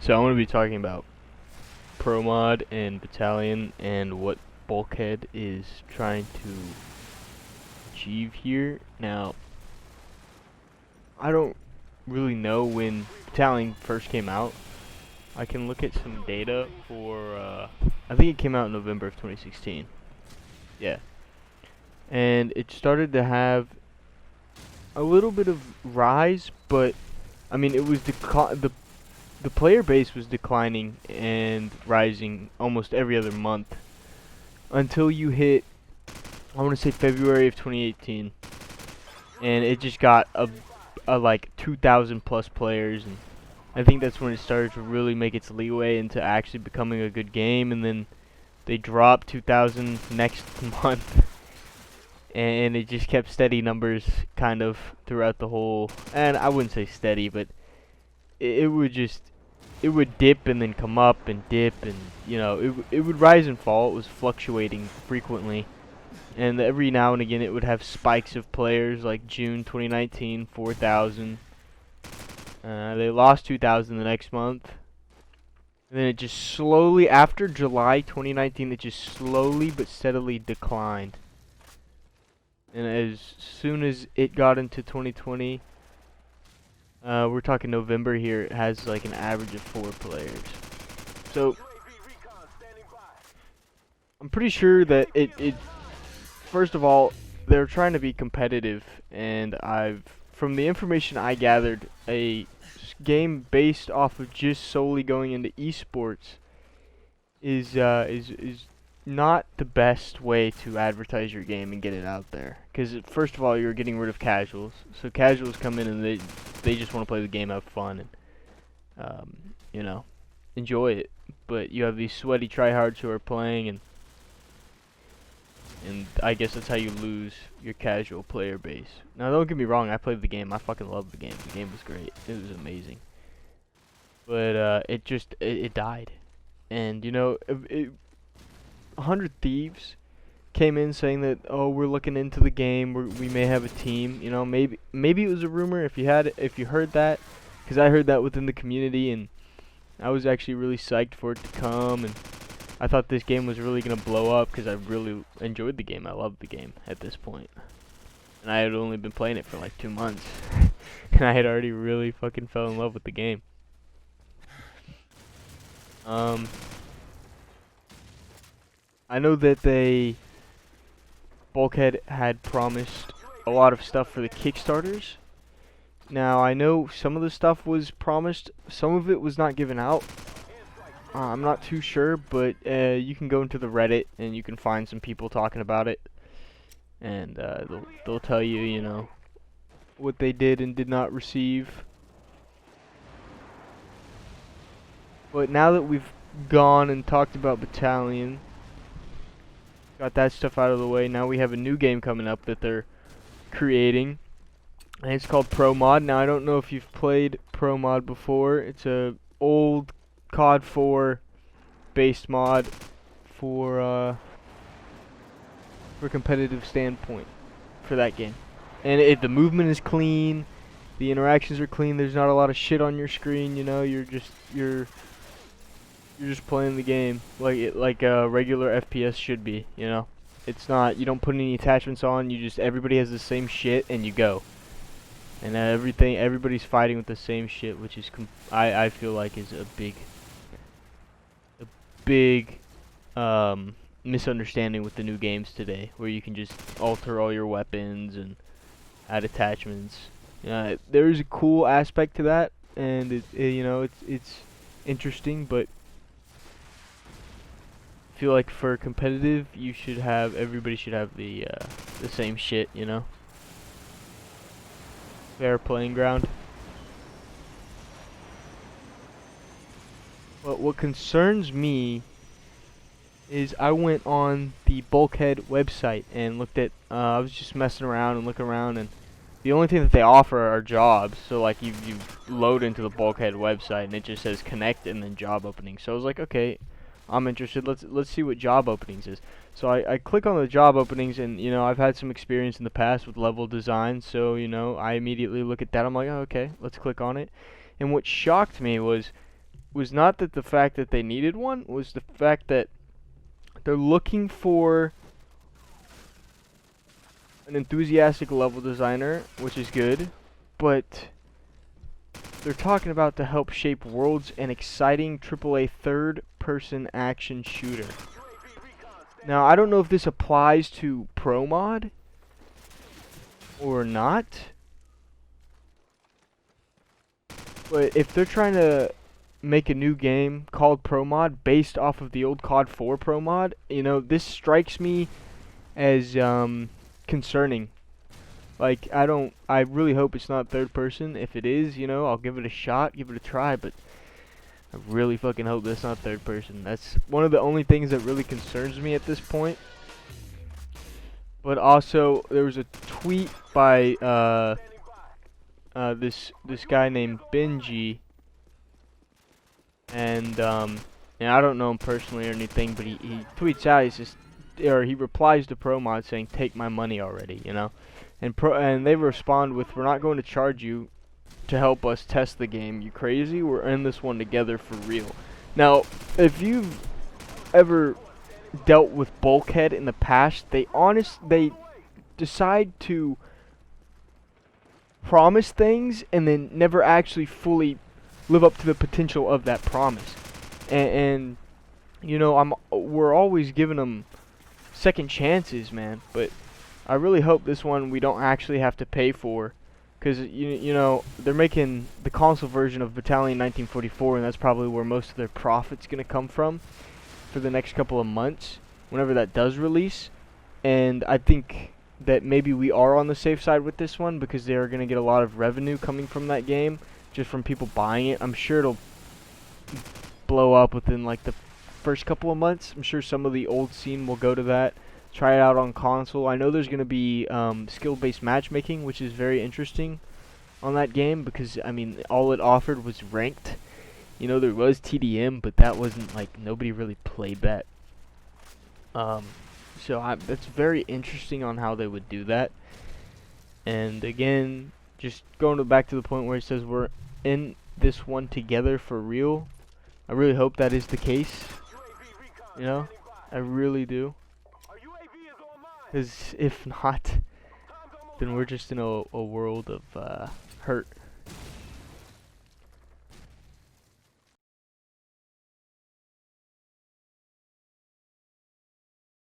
So I'm going to be talking about Promod and Battalion and what Bulkhead is trying to achieve here. Now, I don't really know when Battalion first came out. I can look at some data for, I think it came out in November of 2016. Yeah. And it started to have a little bit of rise, but I mean, it was the player base was declining and rising almost every other month until you hit, I want to say, February of 2018, and it just got a like 2,000 plus players, and I think that's when it started to really make its leeway into actually becoming a good game. And then they dropped 2,000 next month, and it just kept steady numbers kind of throughout the whole, and I wouldn't say steady, but it would just, it would dip and then come up and dip, and it would rise and fall. It was fluctuating frequently, and every now and again it would have spikes of players, like June 2019, 4,000. They lost 2,000 the next month, and then it just slowly, after July 2019, it just slowly but steadily declined. And as soon as it got into 2020, we're talking November here, it has like an average of 4 players. So I'm pretty sure that it first of all, they're trying to be competitive, and from the information I gathered, a game based off of just solely going into esports is not the best way to advertise your game and get it out there. Because first of all, you're getting rid of casuals. So casuals come in and they just want to play the game, have fun, and enjoy it. But you have these sweaty tryhards who are playing, and I guess that's how you lose your casual player base. Now, don't get me wrong, I played the game. I fucking loved the game. The game was great. It was amazing. But it died. And 100 Thieves came in saying that, oh, we're looking into the game. We may have a team. Maybe it was a rumor. If you heard that, because I heard that within the community, and I was actually really psyched for it to come, and I thought this game was really gonna blow up because I really enjoyed the game. I loved the game at this point, and I had only been playing it for like 2 months, and I had already really fucking fell in love with the game. I know that Bulkhead had promised a lot of stuff for the Kickstarters. Now, I know some of the stuff was promised, some of it was not given out. I'm not too sure, but you can go into the Reddit and you can find some people talking about it, and they'll tell you, what they did and did not receive. But now that we've gone and talked about Battalion, got that stuff out of the way, now we have a new game coming up that they're creating, and it's called Promod. Now, I don't know if you've played Promod before. It's a old COD 4 based mod for competitive standpoint for that game. And the movement is clean, the interactions are clean. There's not a lot of shit on your screen. You're just playing the game like a regular FPS should be. It's not. You don't put any attachments on. Everybody has the same shit and you go. And everybody's fighting with the same shit, which is I feel like is a big misunderstanding with the new games today, where you can just alter all your weapons and add attachments. There is a cool aspect to that, and it's interesting, but I feel like for competitive, everybody should have the same shit, fair playing ground. But what concerns me is I went on the Bulkhead website and looked at, I was just messing around and looking around, and the only thing that they offer are jobs. So like you load into the Bulkhead website and it just says connect and then job openings. So I was like, okay, I'm interested. Let's see what job openings is. So I click on the job openings, and I've had some experience in the past with level design, so I immediately look at that. I'm like, oh, okay, let's click on it. And what shocked me was was not that the fact that they needed one, was the fact that they're looking for an enthusiastic level designer, which is good, but they're talking about to help shape worlds and exciting AAA third-person action shooter. Now, I don't know if this applies to Promod or not, but if they're trying to make a new game called Promod based off of the old COD 4 Promod, you know, this strikes me as concerning. Like, I really hope it's not third person. If it is, you know, I'll give it a shot, give it a try, but I really fucking hope that's not third person. That's one of the only things that really concerns me at this point. But also, there was a tweet by this guy named Benji, and I don't know him personally or anything, but he tweets out, he replies to Promod saying, "Take my money already," you know, and they respond with, "We're not going to charge you to help us test the game. You crazy? We're in this one together for real." Now, if you've ever dealt with Bulkhead in the past, they decide to promise things and then never actually fully live up to the potential of that promise. And you know, we're always giving them second chances, man. But I really hope this one we don't actually have to pay for, because you know, they're making the console version of Battalion 1944, and that's probably where most of their profit's gonna come from for the next couple of months, whenever that does release. And I think that maybe we are on the safe side with this one, because they are gonna get a lot of revenue coming from that game, just from people buying it. I'm sure it'll blow up within like the first couple of months. I'm sure some of the old scene will go to that, try it out on console. I know there's going to be skill-based matchmaking, which is very interesting on that game, because I mean, all it offered was ranked. You know, there was TDM, but that wasn't, like, nobody really played that. So that's very interesting on how they would do that. And again, just going back to the point where it says we're in this one together for real, I really hope that is the case. You know, I really do. Because if not, then we're just in a world of hurt.